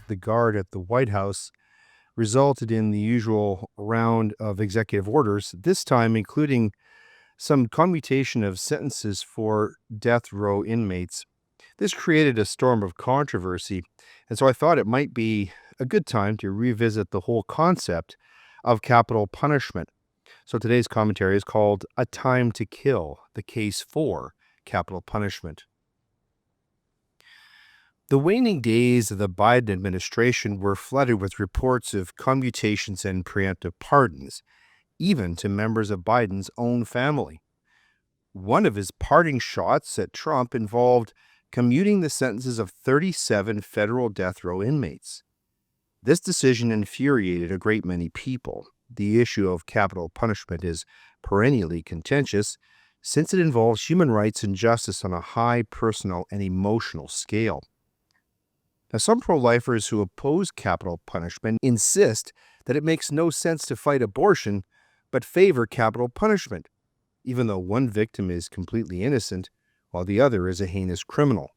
the guard at the White House resulted in the usual round of executive orders, this time including some commutation of sentences for death row inmates. This created a storm of controversy, and so I thought it might be a good time to revisit the whole concept of capital punishment. So today's commentary is called A Time to Kill, the Case for Capital Punishment. The waning days of the Biden administration were flooded with reports of commutations and preemptive pardons, even to members of Biden's own family. One of his parting shots at Trump involved commuting the sentences of 37 federal death row inmates. This decision infuriated a great many people. The issue of capital punishment is perennially contentious since it involves human rights and justice on a high personal and emotional scale. Now, some pro-lifers who oppose capital punishment insist that it makes no sense to fight abortion, but favor capital punishment, even though one victim is completely innocent, while the other is a heinous criminal.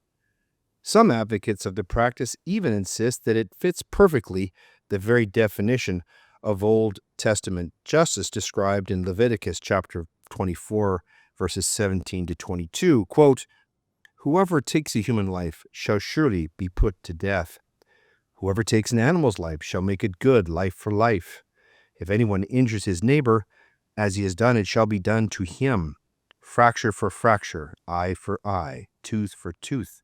Some advocates of the practice even insist that it fits perfectly the very definition of Old Testament justice described in Leviticus chapter 24, verses 17 to 22, quote, "Whoever takes a human life shall surely be put to death. Whoever takes an animal's life shall make it good, life for life. If anyone injures his neighbor, as he has done, it shall be done to him. Fracture for fracture, eye for eye, tooth for tooth.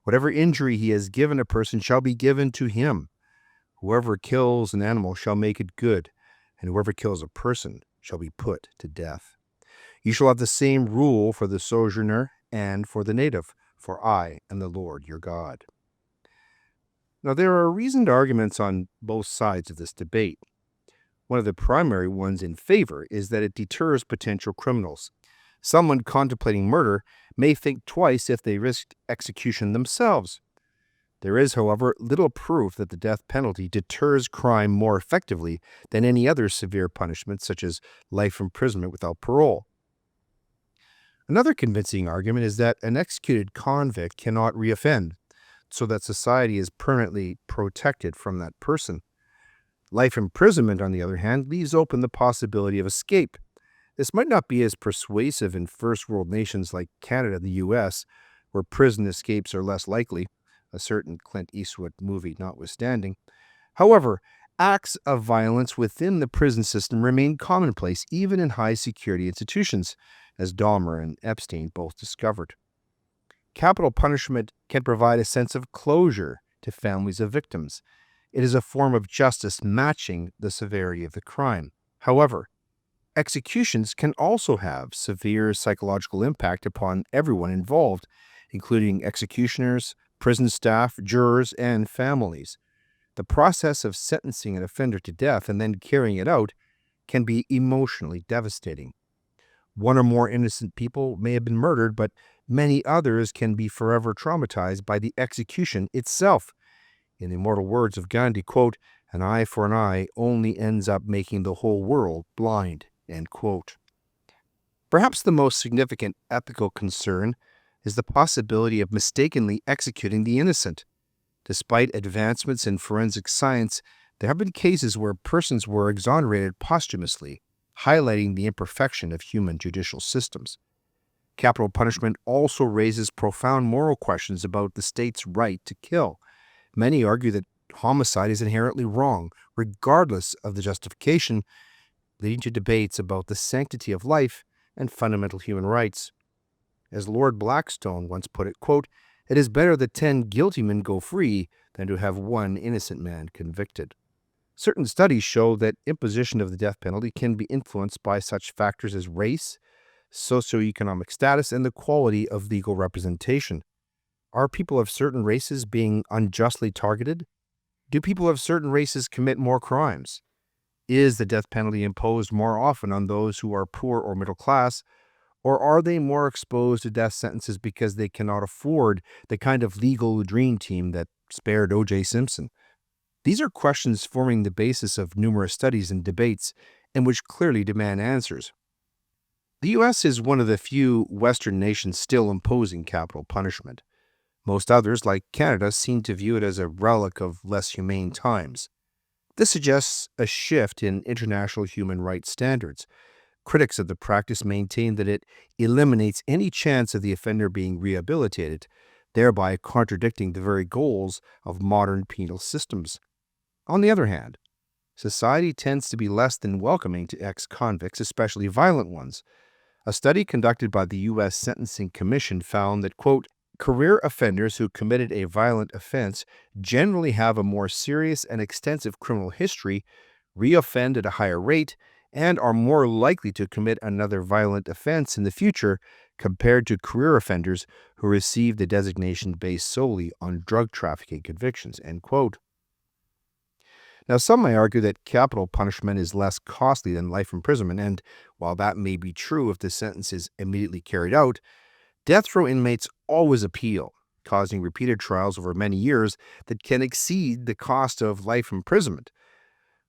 Whatever injury he has given a person shall be given to him. Whoever kills an animal shall make it good, and whoever kills a person shall be put to death. You shall have the same rule for the sojourner and for the native, for I am the Lord your God." Now, there are reasoned arguments on both sides of this debate. One of the primary ones in favor is that it deters potential criminals. Someone contemplating murder may think twice if they risked execution themselves. There is, however, little proof that the death penalty deters crime more effectively than any other severe punishment, such as life imprisonment without parole. Another convincing argument is that an executed convict cannot reoffend, so that society is permanently protected from that person. Life imprisonment, on the other hand, leaves open the possibility of escape. This might not be as persuasive in first world nations like Canada and the U.S., where prison escapes are less likely, a certain Clint Eastwood movie notwithstanding. However, acts of violence within the prison system remain commonplace, even in high-security institutions, as Dahmer and Epstein both discovered. Capital punishment can provide a sense of closure to families of victims. It is a form of justice matching the severity of the crime. However, executions can also have severe psychological impact upon everyone involved, including executioners, prison staff, jurors, and families. The process of sentencing an offender to death and then carrying it out can be emotionally devastating. One or more innocent people may have been murdered, but many others can be forever traumatized by the execution itself. In the immortal words of Gandhi, quote, "An eye for an eye only ends up making the whole world blind," end quote. Perhaps the most significant ethical concern is the possibility of mistakenly executing the innocent. Despite advancements in forensic science, there have been cases where persons were exonerated posthumously, highlighting the imperfection of human judicial systems. Capital punishment also raises profound moral questions about the state's right to kill. Many argue that homicide is inherently wrong, regardless of the justification, leading to debates about the sanctity of life and fundamental human rights. As Lord Blackstone once put it, quote, "It is better that 10 guilty men go free than to have one innocent man convicted." Certain studies show that imposition of the death penalty can be influenced by such factors as race, socioeconomic status, and the quality of legal representation. Are people of certain races being unjustly targeted? Do people of certain races commit more crimes? Is the death penalty imposed more often on those who are poor or middle class, or are they more exposed to death sentences because they cannot afford the kind of legal dream team that spared O.J. Simpson? These are questions forming the basis of numerous studies and debates, and which clearly demand answers. The U.S. is one of the few Western nations still imposing capital punishment. Most others, like Canada, seem to view it as a relic of less humane times. This suggests a shift in international human rights standards. Critics of the practice maintain that it eliminates any chance of the offender being rehabilitated, thereby contradicting the very goals of modern penal systems. On the other hand, society tends to be less than welcoming to ex-convicts, especially violent ones. A study conducted by the U.S. Sentencing Commission found that, quote, career offenders who committed a violent offense generally have a more serious and extensive criminal history, reoffend at a higher rate, and are more likely to commit another violent offense in the future compared to career offenders who receive the designation based solely on drug trafficking convictions, end quote. Now, some may argue that capital punishment is less costly than life imprisonment, and while that may be true if the sentence is immediately carried out, death row inmates always appeal, causing repeated trials over many years that can exceed the cost of life imprisonment.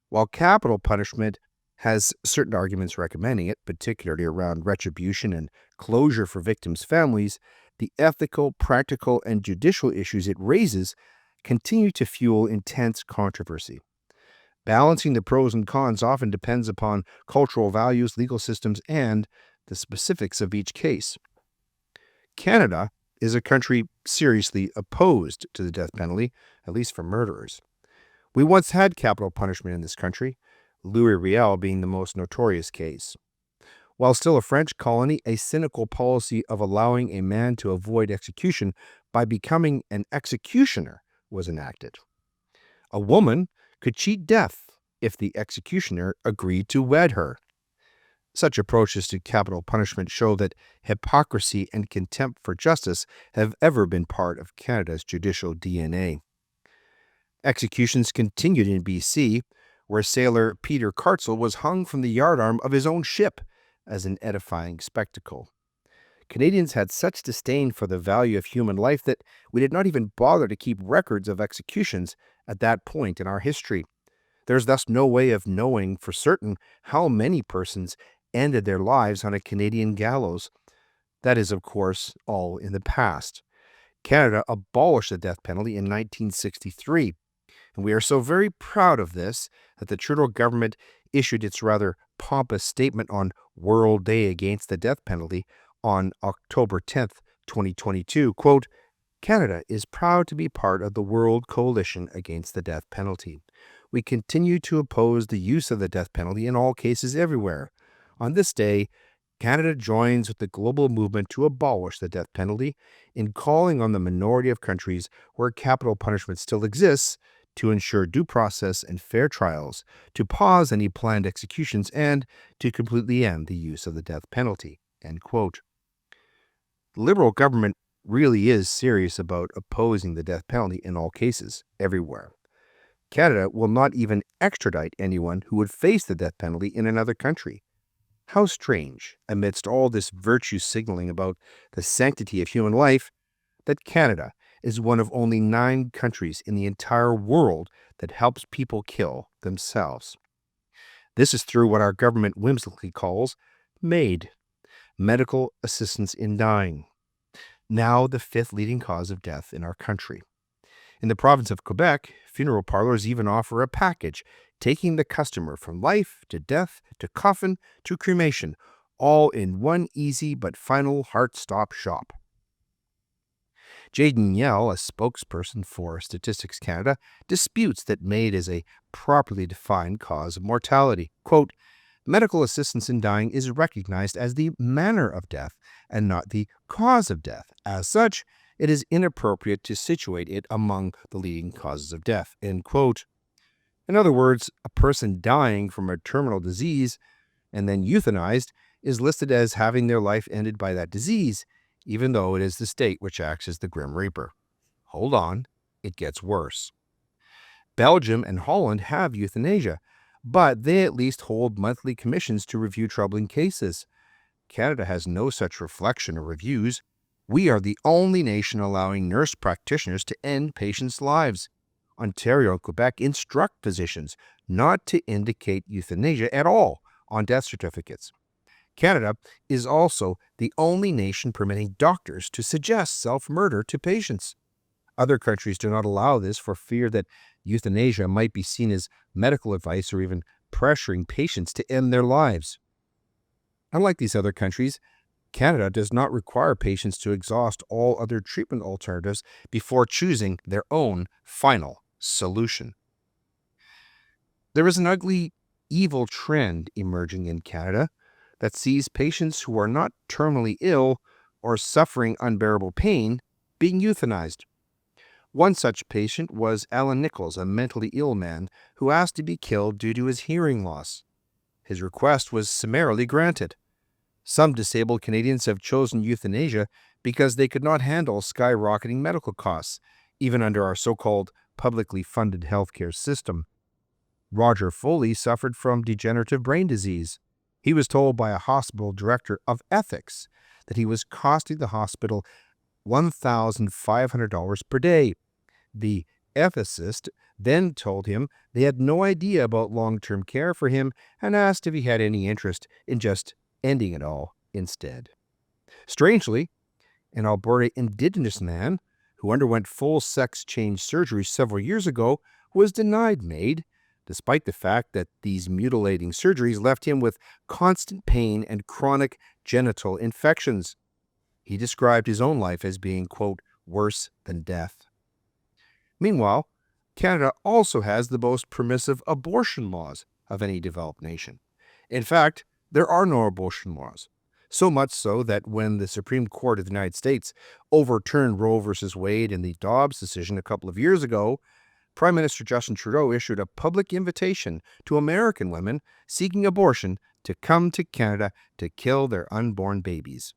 While capital punishment has certain arguments recommending it, particularly around retribution and closure for victims' families, the ethical, practical, and judicial issues it raises continue to fuel intense controversy. Balancing the pros and cons often depends upon cultural values, legal systems, and the specifics of each case. Canada is a country seriously opposed to the death penalty, at least for murderers. We once had capital punishment in this country, Louis Riel being the most notorious case. While still a French colony, a cynical policy of allowing a man to avoid execution by becoming an executioner was enacted. A woman could cheat death if the executioner agreed to wed her. Such approaches to capital punishment show that hypocrisy and contempt for justice have ever been part of Canada's judicial DNA. Executions continued in BC, where sailor Peter Cartzel was hung from the yardarm of his own ship as an edifying spectacle. Canadians had such disdain for the value of human life that we did not even bother to keep records of executions at that point in our history. There's thus no way of knowing for certain how many persons ended their lives on a Canadian gallows. That is, of course, all in the past. Canada abolished the death penalty in 1963, and we are so very proud of this that the Trudeau government issued its rather pompous statement on World Day Against the Death Penalty on October 10th, 2022, quote, Canada is proud to be part of the World Coalition Against the Death Penalty. We continue to oppose the use of the death penalty in all cases everywhere. On this day, Canada joins with the global movement to abolish the death penalty in calling on the minority of countries where capital punishment still exists to ensure due process and fair trials, to pause any planned executions, and to completely end the use of the death penalty, end quote. The Liberal government really is serious about opposing the death penalty in all cases, everywhere. Canada will not even extradite anyone who would face the death penalty in another country. How strange, amidst all this virtue signaling about the sanctity of human life, that Canada is one of only 9 countries in the entire world that helps people kill themselves. This is through what our government whimsically calls MAID, Medical Assistance in Dying, now the 5th leading cause of death in our country. In the province of Quebec, funeral parlors even offer a package, taking the customer from life to death to coffin to cremation, all in one easy but final heart-stop shop. Jaden Yell, a spokesperson for Statistics Canada, disputes that MAID is a properly defined cause of mortality. Quote, medical assistance in dying is recognized as the manner of death and not the cause of death. As such, it is inappropriate to situate it among the leading causes of death, end quote. In other words, a person dying from a terminal disease and then euthanized is listed as having their life ended by that disease, even though it is the state which acts as the Grim Reaper. Hold on, it gets worse. Belgium and Holland have euthanasia, but they at least hold monthly commissions to review troubling cases. Canada has no such reflection or reviews. We are the only nation allowing nurse practitioners to end patients' lives. Ontario and Quebec instruct physicians not to indicate euthanasia at all on death certificates. Canada is also the only nation permitting doctors to suggest self-murder to patients. Other countries do not allow this for fear that euthanasia might be seen as medical advice or even pressuring patients to end their lives. Unlike these other countries, Canada does not require patients to exhaust all other treatment alternatives before choosing their own final solution. There is an ugly, evil trend emerging in Canada that sees patients who are not terminally ill or suffering unbearable pain being euthanized. One such patient was Alan Nichols, a mentally ill man who asked to be killed due to his hearing loss. His request was summarily granted. Some disabled Canadians have chosen euthanasia because they could not handle skyrocketing medical costs, even under our so-called publicly funded healthcare system. Roger Foley suffered from degenerative brain disease. He was told by a hospital director of ethics that he was costing the hospital $1,500 per day. The ethicist then told him they had no idea about long-term care for him and asked if he had any interest in just ending it all instead. Strangely, an Alberta Indigenous man who underwent full sex change surgery several years ago was denied MAID, despite the fact that these mutilating surgeries left him with constant pain and chronic genital infections. He described his own life as being, quote, worse than death. Meanwhile, Canada also has the most permissive abortion laws of any developed nation. In fact, there are no abortion laws. So much so that when the Supreme Court of the United States overturned Roe v. Wade and the Dobbs decision a couple of years ago, Prime Minister Justin Trudeau issued a public invitation to American women seeking abortion to come to Canada to kill their unborn babies.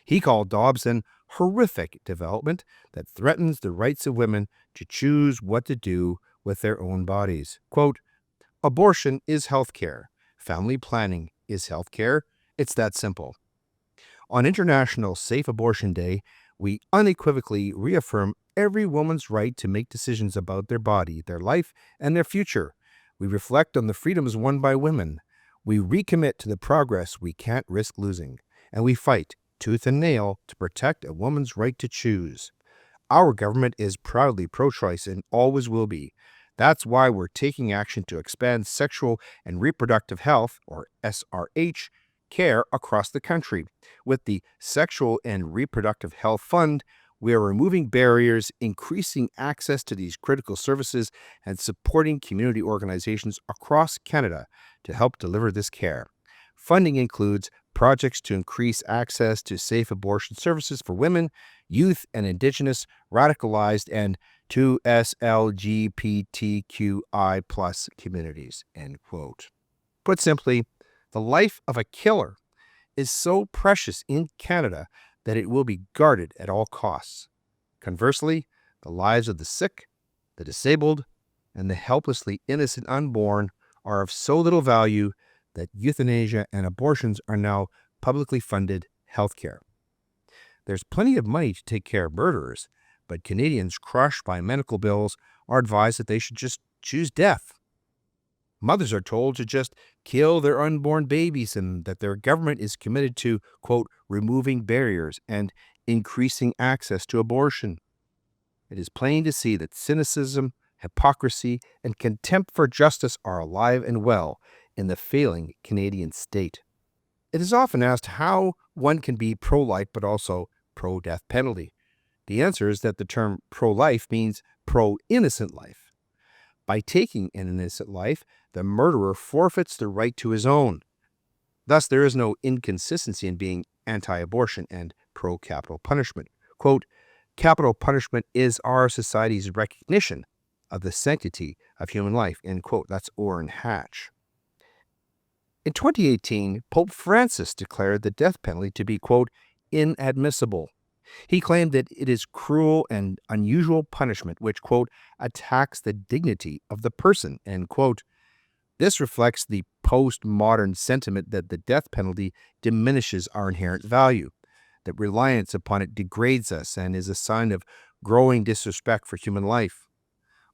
He called Dobbs an horrific development that threatens the rights of women to choose what to do with their own bodies. Quote, abortion is health care. Family planning is health care. It's that simple. On International Safe Abortion Day, we unequivocally reaffirm every woman's right to make decisions about their body, their life, and their future. We reflect on the freedoms won by women. We recommit to the progress we can't risk losing. And we fight tooth and nail to protect a woman's right to choose. Our government is proudly pro-choice and always will be. That's why we're taking action to expand sexual and reproductive health, or SRH, care across the country. With the Sexual and Reproductive Health Fund, we are removing barriers, increasing access to these critical services, and supporting community organizations across Canada to help deliver this care. Funding includes projects to increase access to safe abortion services for women, youth, and Indigenous, radicalized, and 2SLGBTQI+ communities, end quote. Put simply, the life of a killer is so precious in Canada that it will be guarded at all costs. Conversely, the lives of the sick, the disabled, and the helplessly innocent unborn are of so little value that euthanasia and abortions are now publicly funded health care. There's plenty of money to take care of murderers, but Canadians crushed by medical bills are advised that they should just choose death. Mothers are told to just kill their unborn babies and that their government is committed to, quote, removing barriers and increasing access to abortion. It is plain to see that cynicism, hypocrisy, and contempt for justice are alive and well in the failing Canadian state. It is often asked how one can be pro-life but also pro-death penalty. The answer is that the term pro-life means pro-innocent life. By taking an innocent life, the murderer forfeits the right to his own. Thus, there is no inconsistency in being anti-abortion and pro-capital punishment. Quote, capital punishment is our society's recognition of the sanctity of human life, end quote. That's Orrin Hatch. In 2018, Pope Francis declared the death penalty to be, quote, inadmissible. He claimed that it is cruel and unusual punishment which, quote, attacks the dignity of the person, end quote. This reflects the postmodern sentiment that the death penalty diminishes our inherent value, that reliance upon it degrades us and is a sign of growing disrespect for human life.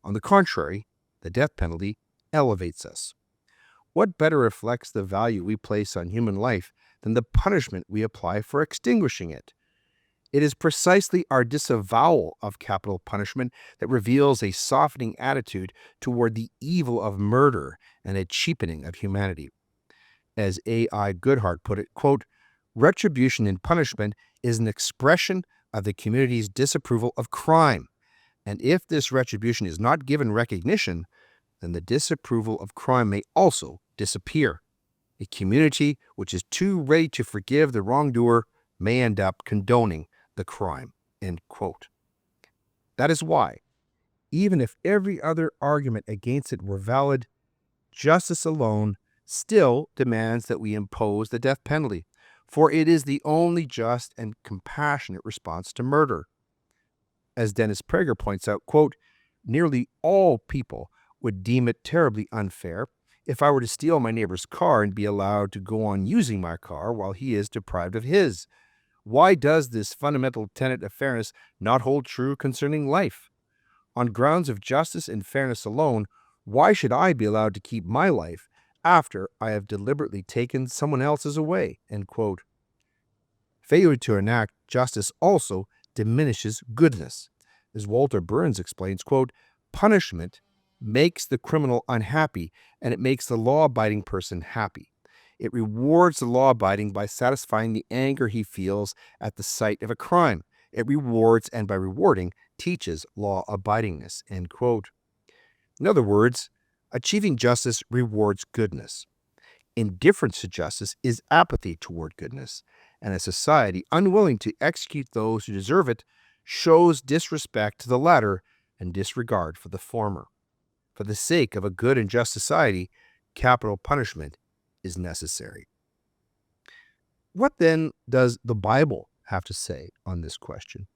On the contrary, the death penalty elevates us. What better reflects the value we place on human life than the punishment we apply for extinguishing it? It is precisely our disavowal of capital punishment that reveals a softening attitude toward the evil of murder and a cheapening of humanity. As A.I. Goodhart put it, quote, retribution in punishment is an expression of the community's disapproval of crime. And if this retribution is not given recognition, then the disapproval of crime may also disappear. A community which is too ready to forgive the wrongdoer may end up condoning the crime. End quote. That is why, even if every other argument against it were valid, justice alone still demands that we impose the death penalty, for it is the only just and compassionate response to murder. As Dennis Prager points out, quote, nearly all people would deem it terribly unfair if I were to steal my neighbor's car and be allowed to go on using my car while he is deprived of his. Why does this fundamental tenet of fairness not hold true concerning life? On grounds of justice and fairness alone, why should I be allowed to keep my life after I have deliberately taken someone else's away? End quote. Failure to enact justice also diminishes goodness. As Walter Burns explains, quote, punishment makes the criminal unhappy and it makes the law-abiding person happy. It rewards the law-abiding by satisfying the anger he feels at the sight of a crime. It rewards and by rewarding teaches law-abidingness, end quote. In other words, achieving justice rewards goodness. Indifference to justice is apathy toward goodness, and a society unwilling to execute those who deserve it shows disrespect to the latter and disregard for the former. For the sake of a good and just society, capital punishment is necessary. What then does the Bible have to say on this question?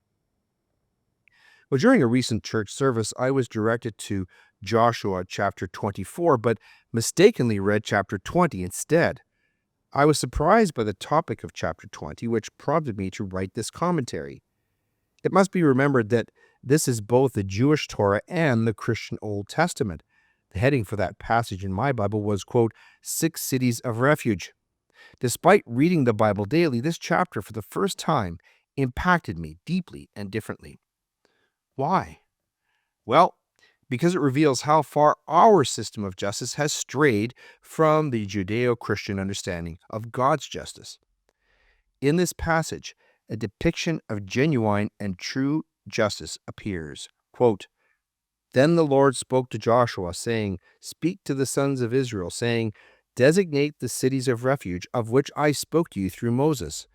Well, during a recent church service, I was directed to Joshua chapter 24, but mistakenly read chapter 20 instead. I was surprised by the topic of chapter 20, which prompted me to write this commentary. It must be remembered that this is both the Jewish Torah and the Christian Old Testament. The heading for that passage in my Bible was, quote, 6 cities of refuge. Despite reading the Bible daily, this chapter for the first time impacted me deeply and differently. Why? Well, because it reveals how far our system of justice has strayed from the Judeo-Christian understanding of God's justice. In this passage, a depiction of genuine and true justice appears. Quote, then the Lord spoke to Joshua, saying, speak to the sons of Israel, saying, designate the cities of refuge of which I spoke to you through Moses,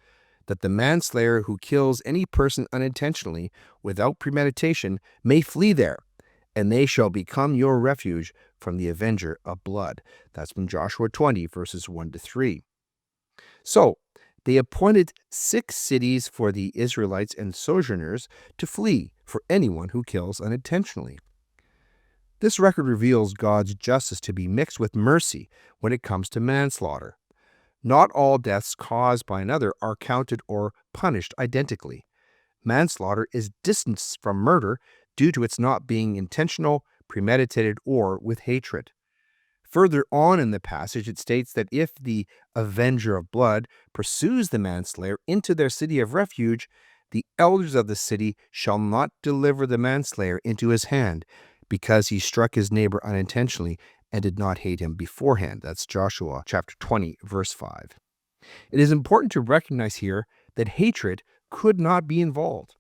that the manslayer who kills any person unintentionally without premeditation may flee there, and they shall become your refuge from the avenger of blood. That's from Joshua 20, verses 1 to 3. So, they appointed 6 cities for the Israelites and sojourners to flee for anyone who kills unintentionally. This record reveals God's justice to be mixed with mercy when it comes to manslaughter. Not all deaths caused by another are counted or punished identically. Manslaughter is distanced from murder due to its not being intentional, premeditated, or with hatred. Further on in the passage, it states that if the avenger of blood pursues the manslayer into their city of refuge, the elders of the city shall not deliver the manslayer into his hand, because he struck his neighbor unintentionally and did not hate him beforehand. That's Joshua chapter 20, verse 5. It is important to recognize here that hatred could not be involved.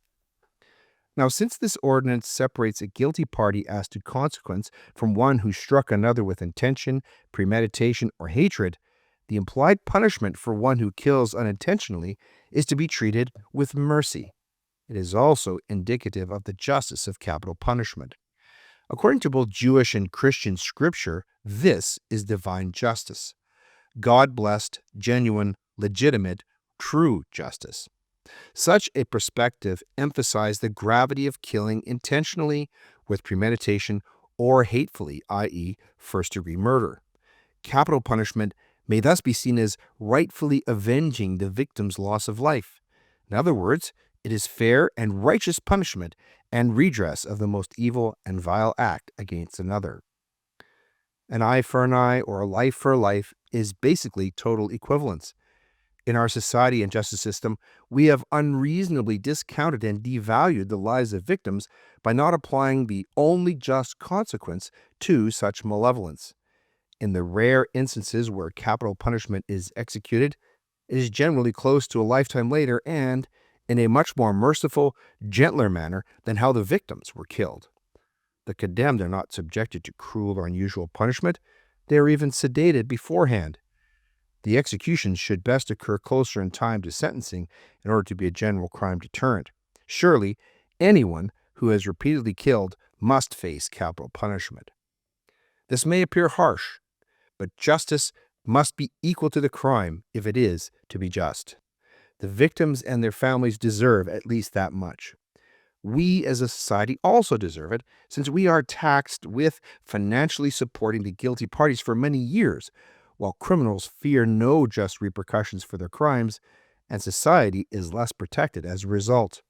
Now, since this ordinance separates a guilty party as to consequence from one who struck another with intention, premeditation, or hatred, the implied punishment for one who kills unintentionally is to be treated with mercy. It is also indicative of the justice of capital punishment. According to both Jewish and Christian scripture, this is divine justice. God-blessed, genuine, legitimate, true justice. Such a perspective emphasized the gravity of killing intentionally, with premeditation, or hatefully, i.e., first-degree murder. Capital punishment may thus be seen as rightfully avenging the victim's loss of life. In other words, it is fair and righteous punishment and redress of the most evil and vile act against another. An eye for an eye or a life for a life is basically total equivalence. In our society and justice system, we have unreasonably discounted and devalued the lives of victims by not applying the only just consequence to such malevolence. In the rare instances where capital punishment is executed, it is generally close to a lifetime later and in a much more merciful, gentler manner than how the victims were killed. The condemned are not subjected to cruel or unusual punishment. They are even sedated beforehand. The execution should best occur closer in time to sentencing in order to be a general crime deterrent. Surely, anyone who has repeatedly killed must face capital punishment. This may appear harsh, but justice must be equal to the crime if it is to be just. The victims and their families deserve at least that much. We as a society also deserve it, since we are taxed with financially supporting the guilty parties for many years, while criminals fear no just repercussions for their crimes, and society is less protected as a result.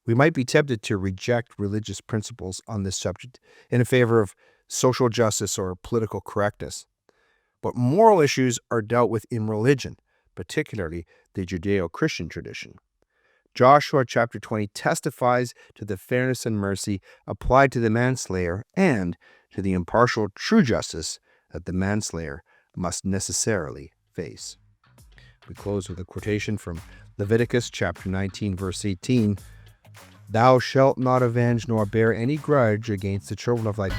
We might be tempted to reject religious principles on this subject in favor of social justice or political correctness. But moral issues are dealt with in religion, particularly the Judeo-Christian tradition. Joshua chapter 20 testifies to the fairness and mercy applied to the manslayer and to the impartial true justice that the manslayer must necessarily face. We close with a quotation from Leviticus chapter 19, verse 18. Thou shalt not avenge nor bear any grudge against the children of thy